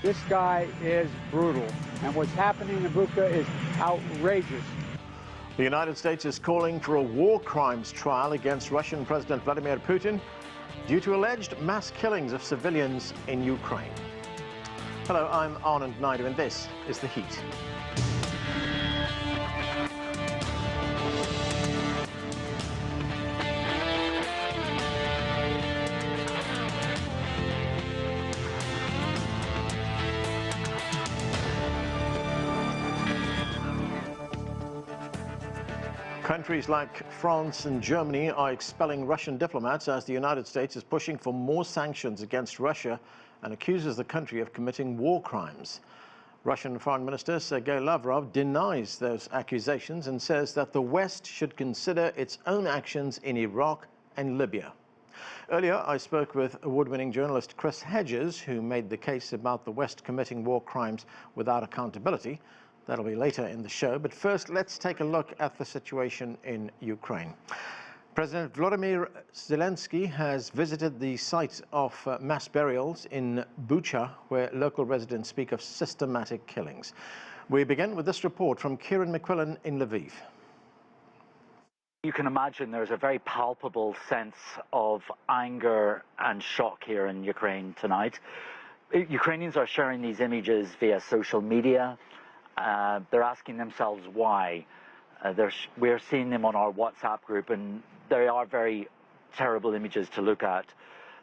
This guy is brutal, and what's happening in Bucha is outrageous. The United States is calling for a war crimes trial against Russian President Vladimir Putin due to alleged mass killings of civilians in Ukraine. Hello, I'm Anand Naidu, and this is The Heat. Countries like France and Germany are expelling Russian diplomats as the United States is pushing for more sanctions against Russia and accuses the country of committing war crimes. Russian Foreign Minister Sergei Lavrov denies those accusations and says that the West should consider its own actions in Iraq and Libya. Earlier, I spoke with award-winning journalist Chris Hedges, who made the case about the West committing war crimes without accountability. That'll be later in the show, but first let's take a look at the situation in Ukraine. President Vladimir Zelenskyy has visited the site of mass burials in Bucha, where local residents speak of systematic killings. We begin with this report from Keeran McQuillan in Lviv. You can imagine there's a very palpable sense of anger and shock here in Ukraine tonight. Ukrainians are sharing these images via social media. They're asking themselves why. We're seeing them on our WhatsApp group, and they are very terrible images to look at.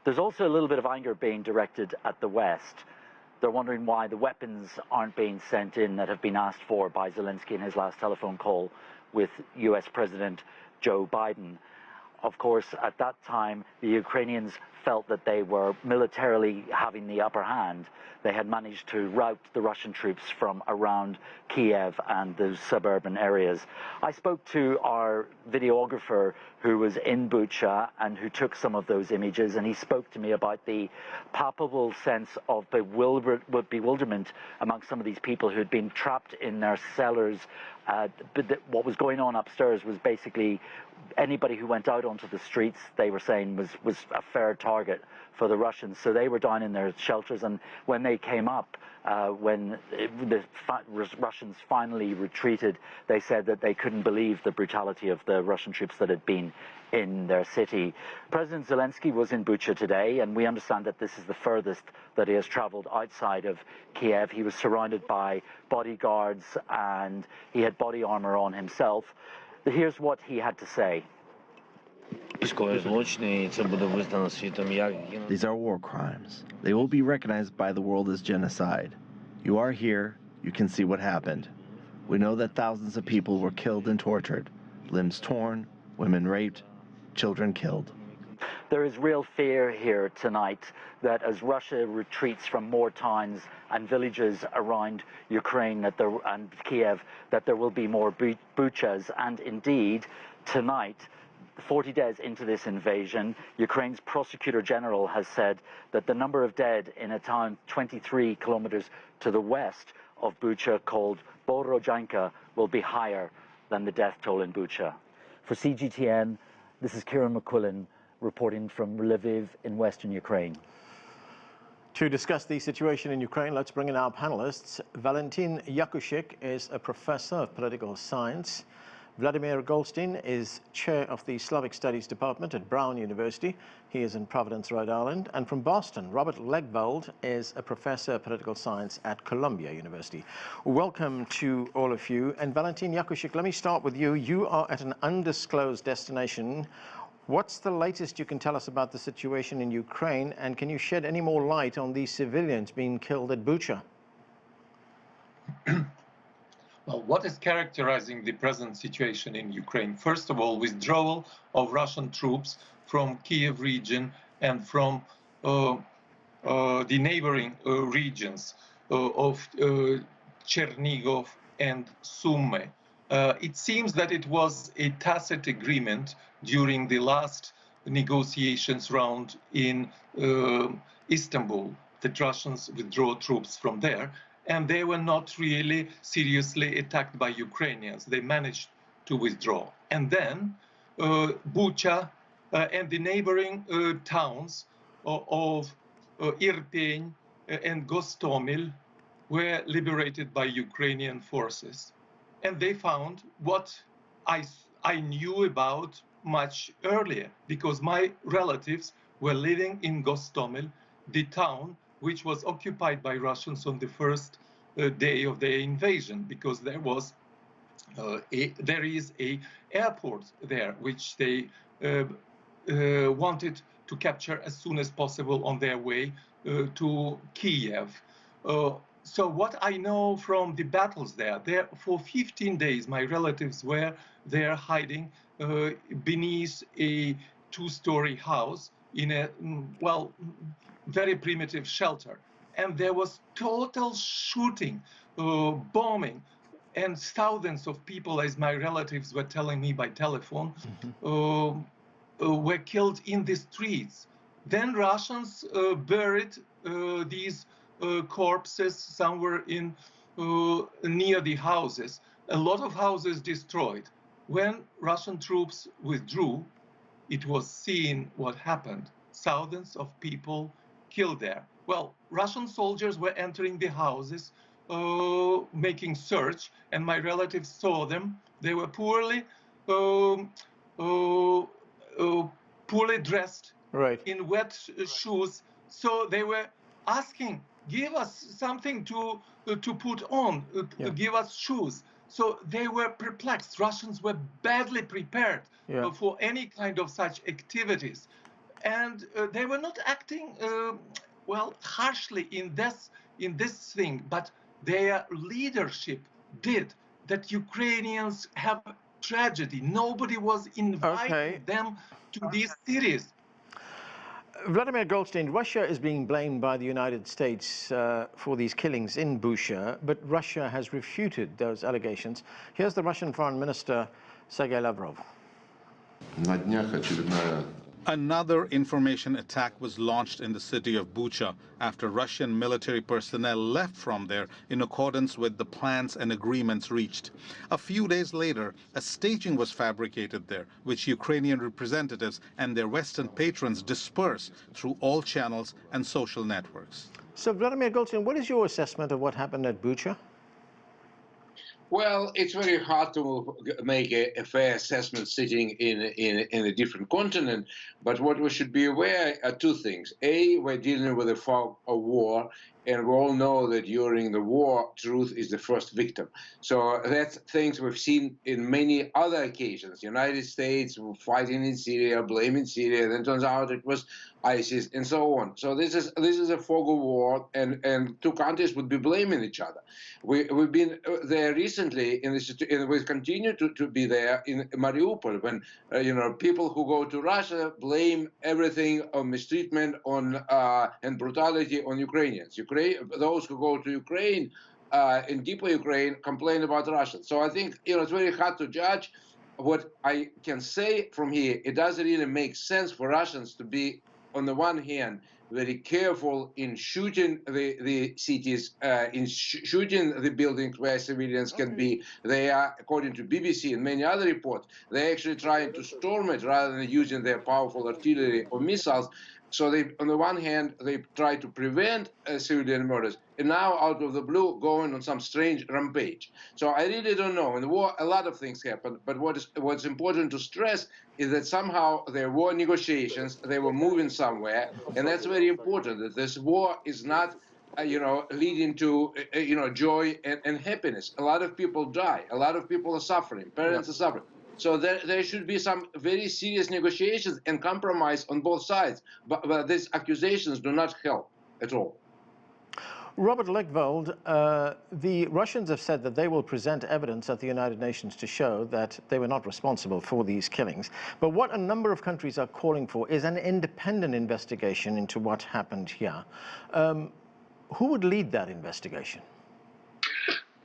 There's also a little bit of anger being directed at the West. They're wondering why the weapons aren't being sent in that have been asked for by Zelenskyy in his last telephone call with US President Joe Biden. Of course, at that time, the Ukrainians felt that they were militarily having the upper hand. They had managed to rout the Russian troops from around Kiev and those suburban areas. I spoke to our videographer who was in Bucha and who took some of those images, and he spoke to me about the palpable sense of bewilderment among some of these people who had been trapped in their cellars. But what was going on upstairs was basically anybody who went out onto the streets, they were saying, was a fair target for the Russians. So they were down in their shelters, and when they came up, when the Russians finally retreated, they said that they couldn't believe the brutality of the Russian troops that had been in their city. President Zelenskyy was in Bucha today, and we understand that this is the furthest that he has traveled outside of Kiev. He was surrounded by bodyguards, and he had body armor on himself. Here's what he had to say. These are war crimes. They will be recognized by the world as genocide. You are here, you can see what happened. We know that thousands of people were killed and tortured, limbs torn, women raped, children killed. There is real fear here tonight that as Russia retreats from more towns and villages around Ukraine and Kiev, that there will be more Buchas. And indeed, tonight, 40 days into this invasion, Ukraine's prosecutor general has said that the number of dead in a town 23 kilometers to the west of Bucha called Borodyanka will be higher than the death toll in Bucha. For CGTN, this is Keeran McQuillan reporting from Lviv in western Ukraine. To discuss the situation in Ukraine, let's bring in our panelists. Valentin Yakushik is a professor of political science. Vladimir Golstein is chair of the Slavic Studies department at Brown University. He is in Providence, Rhode Island. And from Boston, Robert Legvold is a professor of political science at Columbia University. Welcome to all of you. And Valentin Yakushik, let me start with you. You are at an undisclosed destination. What's the latest you can tell us about the situation in Ukraine, and can you shed any more light on these civilians being killed at Bucha? Well, what is characterizing the present situation in Ukraine? First of all, withdrawal of Russian troops from Kiev region and from the neighboring regions of Chernigov and Sumy. It seems that it was a tacit agreement during the last negotiations round in Istanbul that Russians withdraw troops from there, and they were not really seriously attacked by Ukrainians. They managed to withdraw. And then Bucha and the neighboring towns of Irpin and Gostomel were liberated by Ukrainian forces. And they found what I knew about much earlier, because my relatives were living in Gostomel, the town which was occupied by Russians on the first day of their invasion, because there is a airport there which they wanted to capture as soon as possible on their way to Kiev. So what I know from the battles there for 15 days, my relatives were there hiding beneath a two-story house in a, well, very primitive shelter. And there was total shooting, bombing, and thousands of people, as my relatives were telling me by telephone, were killed in the streets. Then Russians buried these corpses somewhere in near the houses. A lot of houses destroyed. When Russian troops withdrew, it was seen what happened. Thousands of people killed there. Well, Russian soldiers were entering the houses, making search, and my relatives saw them. They were poorly dressed, right, in wet shoes. So they were asking, give us something to put on, give us shoes. So they were perplexed. Russians were badly prepared for any kind of such activities. And they were not acting, well, harshly in this thing, but their leadership did. That Ukrainians have tragedy. Nobody was inviting them to these cities. Vladimir Golstein, Russia is being blamed by the United States for these killings in Bucha, but Russia has refuted those allegations. Here's the Russian Foreign Minister Sergei Lavrov. Another information attack was launched in the city of Bucha after Russian military personnel left from there in accordance with the plans and agreements reached. A few days later, a staging was fabricated there, which Ukrainian representatives and their Western patrons disperse through all channels and social networks. So, Vladimir Golstein, what is your assessment of what happened at Bucha? Well, it's very hard to make a fair assessment sitting in a different continent. But what we should be aware are two things. A, we're dealing with a fog of war, and we all know that during the war, truth is the first victim. So that's things we've seen in many other occasions. The United States fighting in Syria, blaming Syria, then turns out it was ISIS, and so on. So this is a fog of war, and two countries would be blaming each other. We've been there recently, and we continue to be there in Mariupol, when people who go to Russia blame everything on mistreatment and brutality on Ukrainians. Those who go to Ukraine in deeper Ukraine complain about Russia. So I think it's very hard to judge. What I can say from here, it doesn't really make sense for Russians to be, on the one hand, very careful in shooting the cities, in shooting the buildings where civilians can be. They are, according to BBC and many other reports, they're actually trying to storm it rather than using their powerful artillery or missiles. So they, on the one hand, they try to prevent civilian murders, and now out of the blue going on some strange rampage. So I really don't know. In the war, a lot of things happen, but what's important to stress is that somehow there were negotiations, they were moving somewhere, and that's very important, that this war is not leading to joy and happiness. A lot of people die, a lot of people are suffering, parents are suffering. So there should be some very serious negotiations and compromise on both sides. But these accusations do not help at all. Robert Legvold, the Russians have said that they will present evidence at the United Nations to show that they were not responsible for these killings. But what a number of countries are calling for is an independent investigation into what happened here. Who would lead that investigation?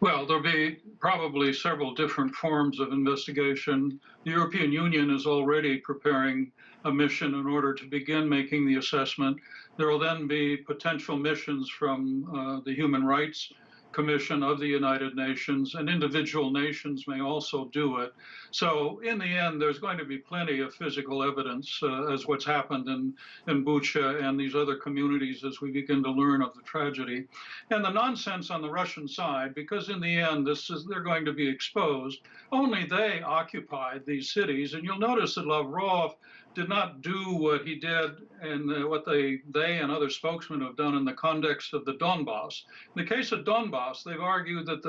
Well, there'll be probably several different forms of investigation. The European Union is already preparing a mission in order to begin making the assessment. There will then be potential missions from the human rights Commission of the United Nations, and individual nations may also do it. So in the end, there's going to be plenty of physical evidence as what's happened in Bucha and these other communities as we begin to learn of the tragedy. And the nonsense on the Russian side, because in the end, they're going to be exposed. Only they occupied these cities. And you'll notice that Lavrov did not do what he did and what they and other spokesmen have done in the context of the Donbass. In the case of Donbass, they've argued that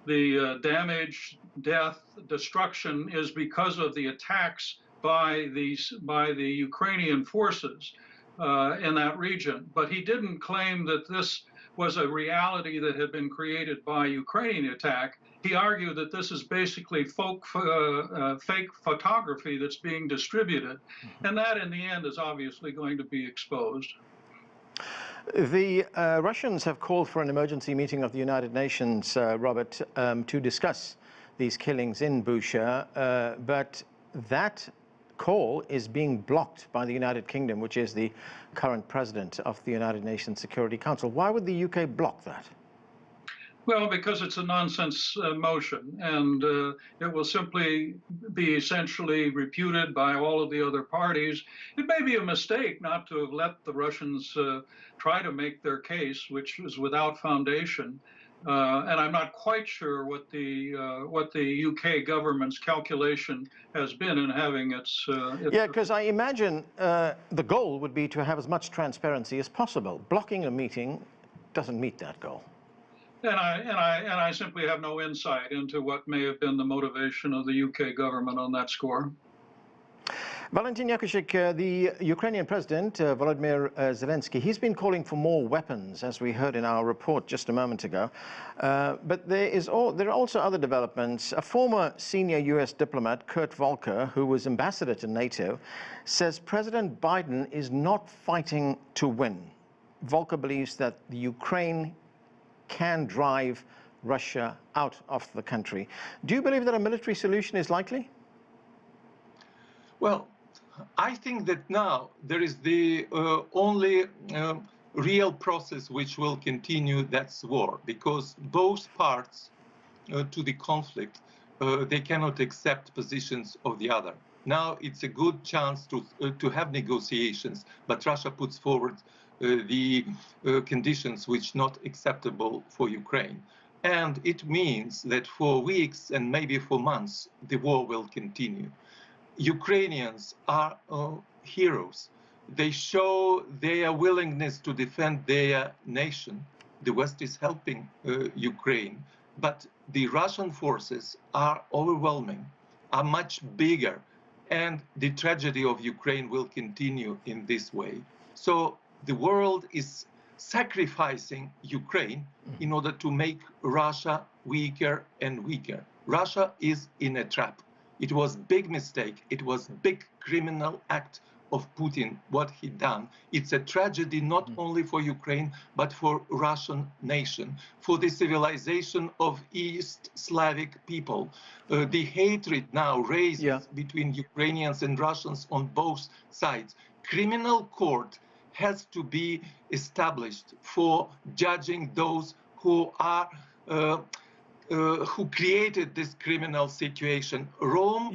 the damage, death, destruction is because of the attacks by the Ukrainian forces in that region. But he didn't claim that this was a reality that had been created by Ukrainian attack. He argued that this is basically fake photography that's being distributed. And that, in the end, is obviously going to be exposed. The Russians have called for an emergency meeting of the United Nations, Robert, to discuss these killings in Bucha, but that call is being blocked by the United Kingdom, which is the current president of the United Nations Security Council. Why would the UK block that? Well, because it's a nonsense motion, and it will simply be essentially reputed by all of the other parties. It may be a mistake not to have let the Russians try to make their case, which is without foundation. And I'm not quite sure what the UK government's calculation has been in having its yeah, because I imagine the goal would be to have as much transparency as possible. Blocking a meeting doesn't meet that goal. And I simply have no insight into what may have been the motivation of the UK government on that score. Valentin Yakushik, the Ukrainian president, Vladimir Zelenskyy, he's been calling for more weapons, as we heard in our report just a moment ago. But there are also other developments. A former senior U.S. diplomat, Kurt Volker, who was ambassador to NATO, says President Biden is not fighting to win. Volker believes that the Ukraine can drive Russia out of the country. Do you believe that a military solution is likely? Well, I think that now there is the only real process which will continue, that's war, because both parts to the conflict, they cannot accept positions of the other. Now it's a good chance to have negotiations, but Russia puts forward the conditions which not acceptable for Ukraine. And it means that for weeks and maybe for months, the war will continue. Ukrainians are heroes. They show their willingness to defend their nation. The West is helping Ukraine, but the Russian forces are overwhelming, are much bigger, and the tragedy of Ukraine will continue in this way. So the world is sacrificing Ukraine in order to make Russia weaker and weaker. Russia is in a trap. It was a big mistake. It was a big criminal act of Putin, what he done. It's a tragedy not only for Ukraine, but for Russian nation, for the civilization of East Slavic people. The hatred now raised between Ukrainians and Russians on both sides. Criminal court has to be established for judging those who are who created this criminal situation. Rome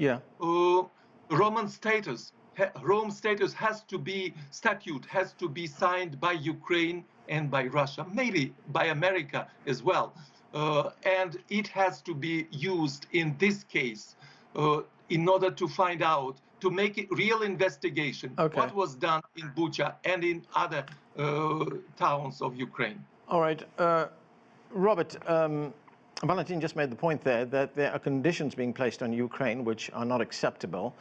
status has to be statute has to be signed by Ukraine and by Russia, maybe by America as well, and it has to be used in this case in order to find out, to make a real investigation what was done in Bucha and in other towns of Ukraine. All right, Robert. Valentin just made the point there that there are conditions being placed on Ukraine which are not acceptable.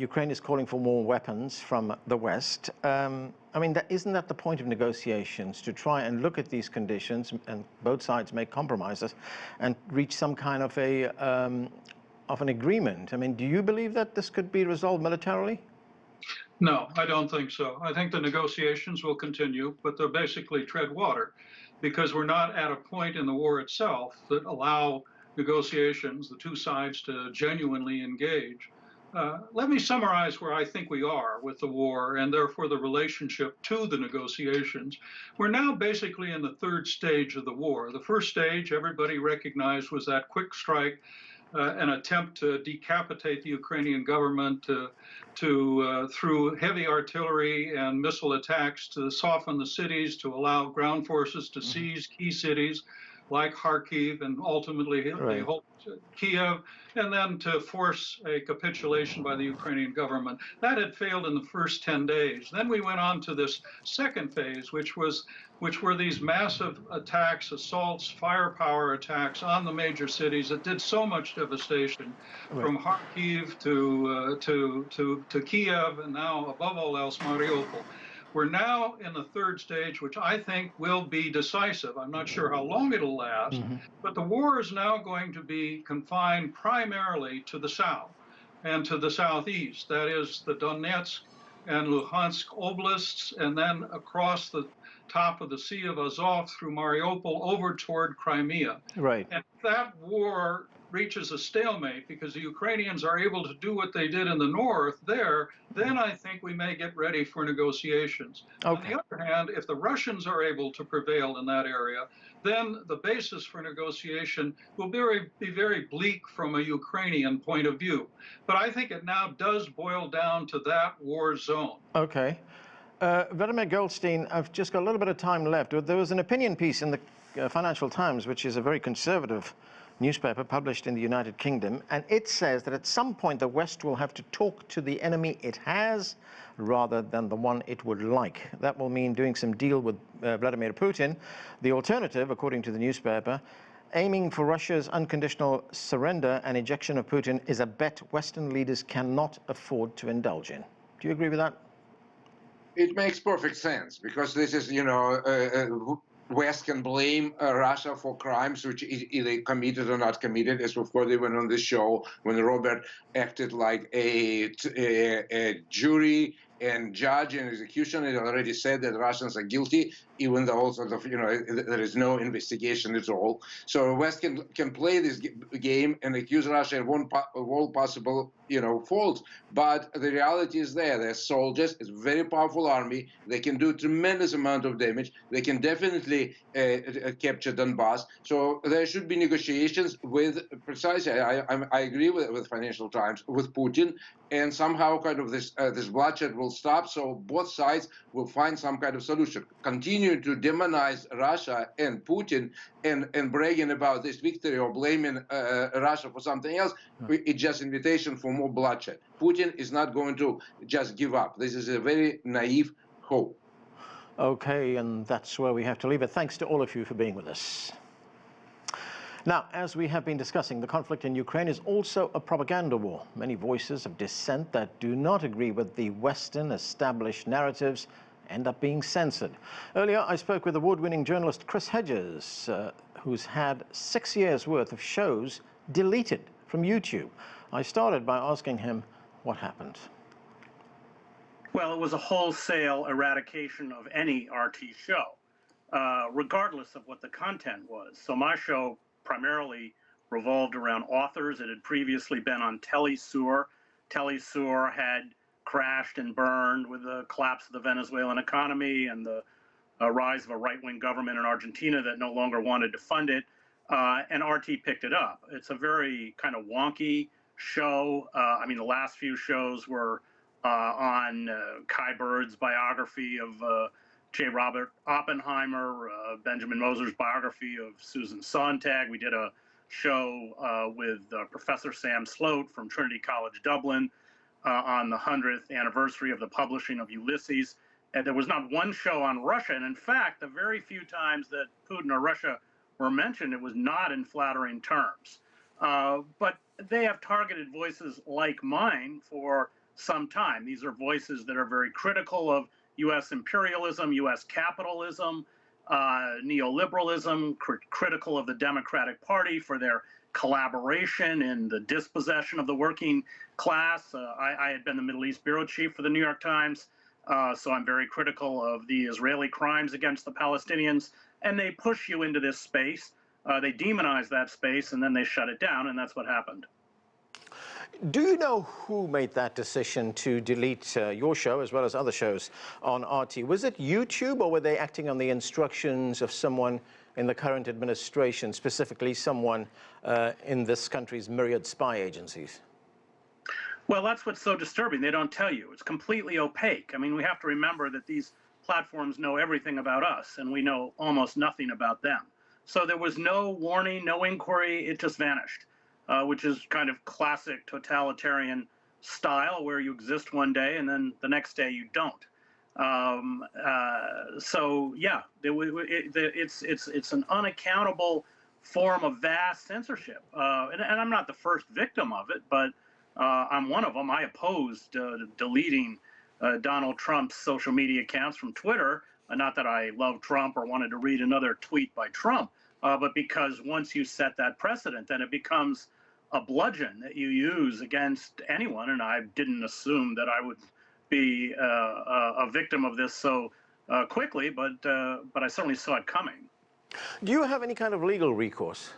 Ukraine is calling for more weapons from the West. I mean, isn't that the point of negotiations, to try and look at these conditions and both sides make compromises and reach some kind of an agreement? I mean, do you believe that this could be resolved militarily? No, I don't think so. I think the negotiations will continue, but they'll basically tread water, because we're not at a point in the war itself that allow negotiations, the two sides, to genuinely engage. Let me summarize where I think we are with the war and therefore the relationship to the negotiations. We're now basically in the third stage of the war. The first stage, everybody recognized, was that quick strike, an attempt to decapitate the Ukrainian government through heavy artillery and missile attacks to soften the cities, to allow ground forces to seize key cities like Kharkiv and ultimately they hold Kiev, and then to force a capitulation by the Ukrainian government. That had failed in the first 10 days. Then we went on to this second phase, which were these massive attacks, assaults, firepower attacks on the major cities that did so much devastation, from Kharkiv to Kiev, and now above all else Mariupol. We're now in the third stage, which I think will be decisive. I'm not sure how long it'll last, but the war is now going to be confined primarily to the south and to the southeast. That is the Donetsk and Luhansk oblasts, and then across the top of the Sea of Azov through Mariupol over toward Crimea. Right. And if that war reaches a stalemate because the Ukrainians are able to do what they did in the north there, then I think we may get ready for negotiations. On the other hand, if the Russians are able to prevail in that area, then the basis for negotiation will be very bleak from a Ukrainian point of view. But I think it now does boil down to that war zone. Okay. Vladimir Golstein, I've just got a little bit of time left. There was an opinion piece in the Financial Times, which is a very conservative newspaper published in the United Kingdom, and it says that at some point the West will have to talk to the enemy it has rather than the one it would like. That will mean doing some deal with Vladimir Putin. The alternative, according to the newspaper, aiming for Russia's unconditional surrender and ejection of Putin, is a bet Western leaders cannot afford to indulge in. Do you agree with that? It makes perfect sense, because this is, West can blame Russia for crimes which either committed or not committed, as we've heard even on the show when Robert acted like a jury and judge and executioner. It already said that Russians are guilty, even though sort of, there is no investigation at all. So West can play this game and accuse Russia of all possible, faults. But the reality is they're soldiers. It's a very powerful army. They can do a tremendous amount of damage. They can definitely capture Donbass. So there should be negotiations with precisely. I agree with Financial Times, with Putin, and somehow kind of this bloodshed will stop. So both sides will find some kind of solution. Continue to demonize Russia and Putin and bragging about this victory or blaming Russia for something else, it's just invitation for more bloodshed. Putin is not going to just give up. This is a very naive hope. Okay, and that's where we have to leave it. Thanks to all of you for being with us. Now, as we have been discussing, the conflict in Ukraine is also a propaganda war. Many voices of dissent that do not agree with the Western established narratives end up being censored. Earlier, I spoke with award-winning journalist Chris Hedges, who's had 6 years' worth of shows deleted from YouTube. I started by asking him what happened. Well, it was a wholesale eradication of any RT show, regardless of what the content was. So my show primarily revolved around authors. It had previously been on Telesur. Telesur had crashed and burned with the collapse of the Venezuelan economy and the rise of a right-wing government in Argentina that no longer wanted to fund it, and RT picked it up. It's a very kind of wonky show. I mean, the last few shows were on Kai Bird's biography of J. Robert Oppenheimer, Benjamin Moser's biography of Susan Sontag. We did a show with Professor Sam Sloat from Trinity College Dublin on the 100th anniversary of the publishing of Ulysses. And there was not one show on Russia. And in fact, the very few times that Putin or Russia were mentioned, it was not in flattering terms. But they have targeted voices like mine for some time. These are voices that are very critical of U.S. imperialism, U.S. capitalism, neoliberalism, critical of the Democratic Party for their collaboration in the dispossession of the working class. I had been the Middle East bureau chief for the New York Times, so I'm very critical of the Israeli crimes against the Palestinians. And they push you into this space. They demonize that space, and then they shut it down, and that's what happened. Do you know who made that decision to delete your show as well as other shows on RT? Was it YouTube, or were they acting on the instructions of someone in the current administration, specifically someone in this country's myriad spy agencies? Well, that's what's so disturbing. They don't tell you. It's completely opaque. I mean, we have to remember that these platforms know everything about us, and we know almost nothing about them. So there was no warning, no inquiry. It just vanished, which is kind of classic totalitarian style, where you exist one day and then the next day you don't. So yeah, it's an unaccountable form of vast censorship, and I'm not the first victim of it, but I'm one of them. I opposed deleting Donald Trump's social media accounts from Twitter, not that I love Trump or wanted to read another tweet by Trump, but because once you set that precedent, then it becomes a bludgeon that you use against anyone, and I didn't assume that I would be a victim of this so quickly, but I certainly saw it coming. Do you have any kind of legal recourse?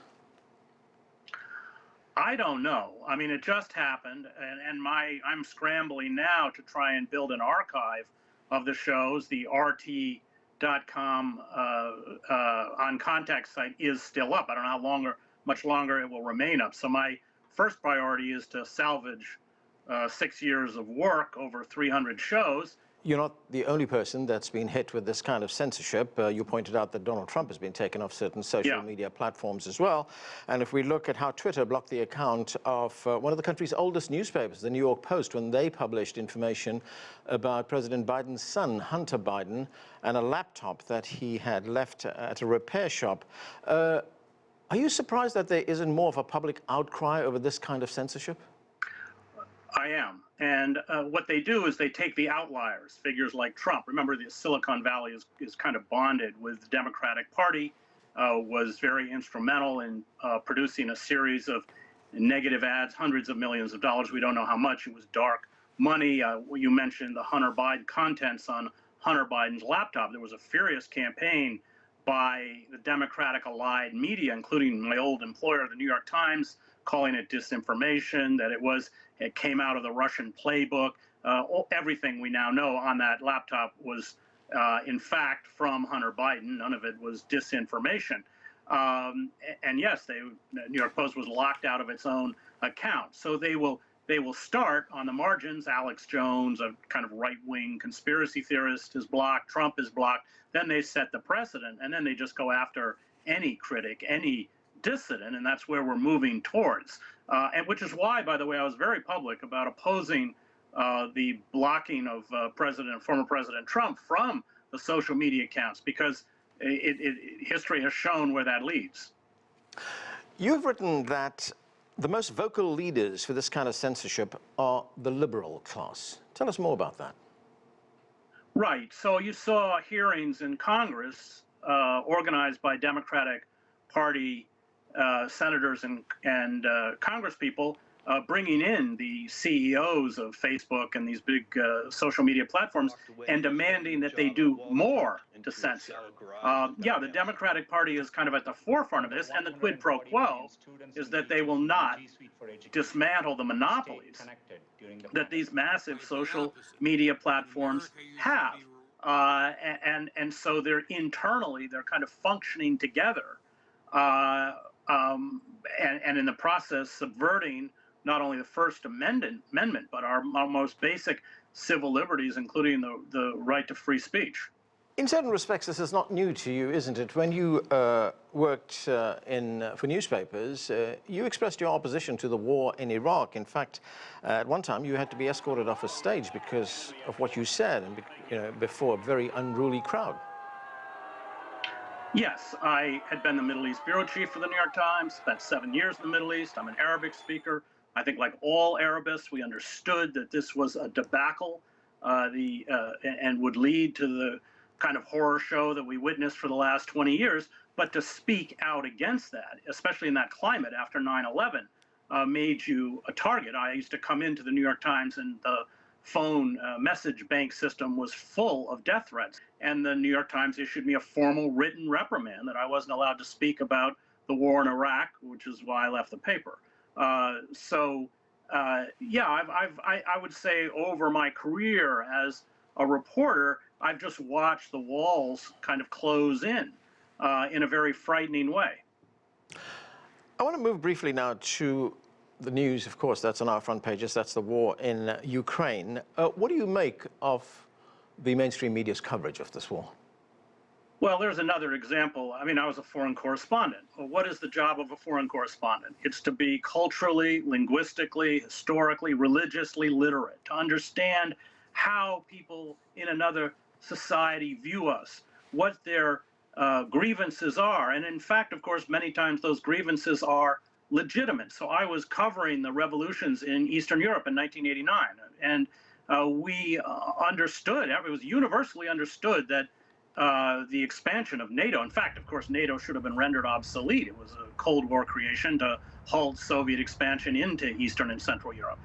I don't know. I mean, it just happened, and I'm scrambling now to try and build an archive of the shows. The RT.com on contact site is still up. I don't know how much longer it will remain up. So my first priority is to salvage 6 years of work over 300 shows. You're not the only person that's been hit with this kind of censorship. You pointed out that Donald Trump has been taken off certain social media platforms as well. And if we look at how Twitter blocked the account of one of the country's oldest newspapers, the New York Post, when they published information about President Biden's son, Hunter Biden, and a laptop that he had left at a repair shop. Are you surprised that there isn't more of a public outcry over this kind of censorship? I am. And what they do is they take the outliers, figures like Trump. Remember, the Silicon Valley is kind of bonded with the Democratic Party, was very instrumental in producing a series of negative ads, hundreds of millions of dollars. We don't know how much. It was dark money. You mentioned the Hunter Biden contents on Hunter Biden's laptop. There was a furious campaign by the Democratic allied media, including my old employer, the New York Times, calling it disinformation, that it came out of the Russian playbook. Everything we now know on that laptop was, in fact, from Hunter Biden. None of it was disinformation. And yes, the New York Post was locked out of its own account. So they will start on the margins. Alex Jones, a kind of right-wing conspiracy theorist, is blocked. Trump is blocked. Then they set the precedent, and then they just go after any critic, any dissident, and that's where we're moving towards. And which is why, by the way, I was very public about opposing the blocking of former President Trump from the social media accounts, because history has shown where that leads. You've written that the most vocal leaders for this kind of censorship are the liberal class. Tell us more about that. Right. So you saw hearings in Congress organized by Democratic Party senators and congresspeople bringing in the CEOs of Facebook and these big social media platforms and demanding that they do more to censor. Yeah, the Democratic Party is kind of at the forefront of this, and the quid pro quo is that they will not dismantle the monopolies that these massive social media platforms have. And so they're kind of functioning together. And in the process subverting not only the First Amendment, but our most basic civil liberties, including the right to free speech. In certain respects, this is not new to you, isn't it? When you worked for newspapers, you expressed your opposition to the war in Iraq. In fact, at one time, you had to be escorted off a stage because of what you said, and before a very unruly crowd. Yes, I had been the Middle East bureau chief for the New York Times, spent 7 years in the Middle East. I'm an Arabic speaker. I think, like all Arabists, we understood that this was a debacle and would lead to the kind of horror show that we witnessed for the last 20 years. But to speak out against that, especially in that climate after 9/11, made you a target. I used to come into the New York Times and the phone message bank system was full of death threats. And the New York Times issued me a formal written reprimand that I wasn't allowed to speak about the war in Iraq, which is why I left the paper. So yeah, I would say over my career as a reporter, I've just watched the walls kind of close in a very frightening way. I want to move briefly now to the news, of course, that's on our front pages. That's the war in Ukraine. What do you make of the mainstream media's coverage of this war? Well, there's another example. I mean, I was a foreign correspondent. Well, what is the job of a foreign correspondent? It's to be culturally, linguistically, historically, religiously literate, to understand how people in another society view us, what their grievances are. And in fact, of course, many times those grievances are legitimate. So I was covering the revolutions in Eastern Europe in 1989, and we understood, it was universally understood that the expansion of NATO, in fact, of course, NATO should have been rendered obsolete. It was a Cold War creation to halt Soviet expansion into Eastern and Central Europe.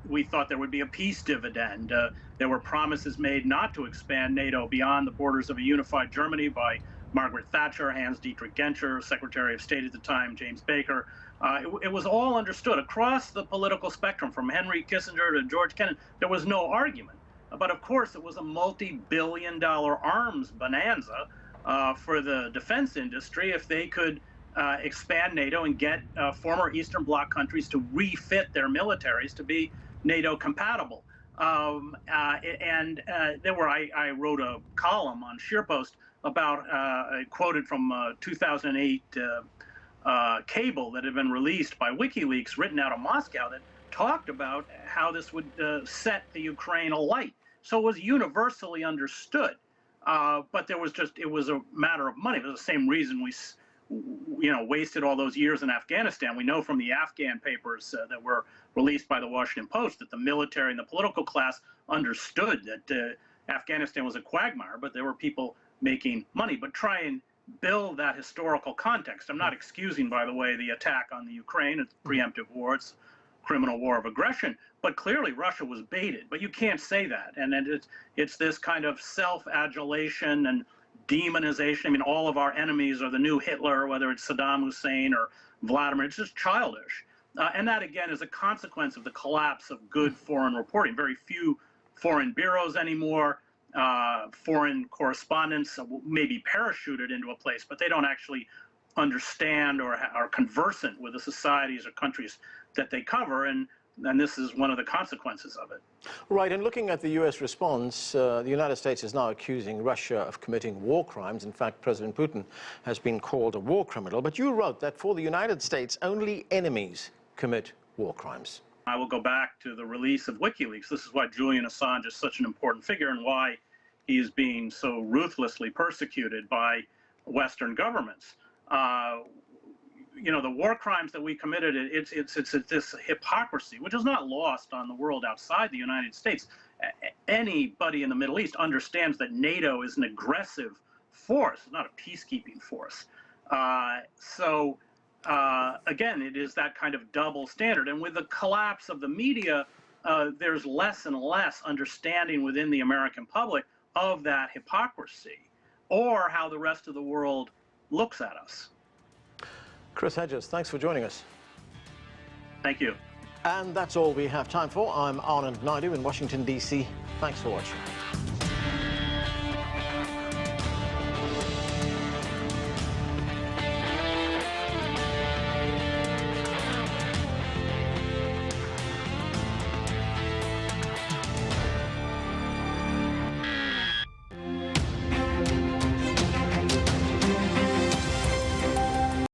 We thought there would be a peace dividend. There were promises made not to expand NATO beyond the borders of a unified Germany by Margaret Thatcher, Hans-Dietrich Genscher, Secretary of State at the time, James Baker. It was all understood across the political spectrum, from Henry Kissinger to George Kennan. There was no argument. But of course, it was a multi-billion-dollar arms bonanza for the defense industry if they could expand NATO and get former Eastern Bloc countries to refit their militaries to be NATO compatible. I wrote a column on ScheerPost about, I quoted from 2008 cable that had been released by WikiLeaks, written out of Moscow, that talked about how this would set the Ukraine alight. So it was universally understood, but there was it was a matter of money. It was the same reason we, wasted all those years in Afghanistan. We know from the Afghan papers that were released by the Washington Post that the military and the political class understood that Afghanistan was a quagmire, but there were people making money. But try and build that historical context. I'm not excusing, by the way, the attack on the Ukraine. It's a preemptive war. It's criminal war of aggression, but clearly Russia was baited. But you can't say that, and it's this kind of self-adulation and demonization. I mean, all of our enemies are the new Hitler, whether it's Saddam Hussein or Vladimir. It's just childish, and that again is a consequence of the collapse of good foreign reporting. Very few foreign bureaus anymore. Foreign correspondents may be parachuted into a place, but they don't actually understand or are conversant with the societies or countries that they cover, and this is one of the consequences of it. Right, and looking at the U.S. response, the United States is now accusing Russia of committing war crimes. In fact, President Putin has been called a war criminal. But you wrote that for the United States, only enemies commit war crimes. I will go back to the release of WikiLeaks. This is why Julian Assange is such an important figure and why he is being so ruthlessly persecuted by Western governments. The war crimes that we committed, it's this hypocrisy, which is not lost on the world outside the United States. Anybody in the Middle East understands that NATO is an aggressive force, not a peacekeeping force. Again, it is that kind of double standard. And with the collapse of the media, there's less and less understanding within the American public of that hypocrisy or how the rest of the world looks at us. Chris Hedges, thanks for joining us. Thank you. And that's all we have time for. I'm Anand Naidu in Washington, D.C. Thanks for watching.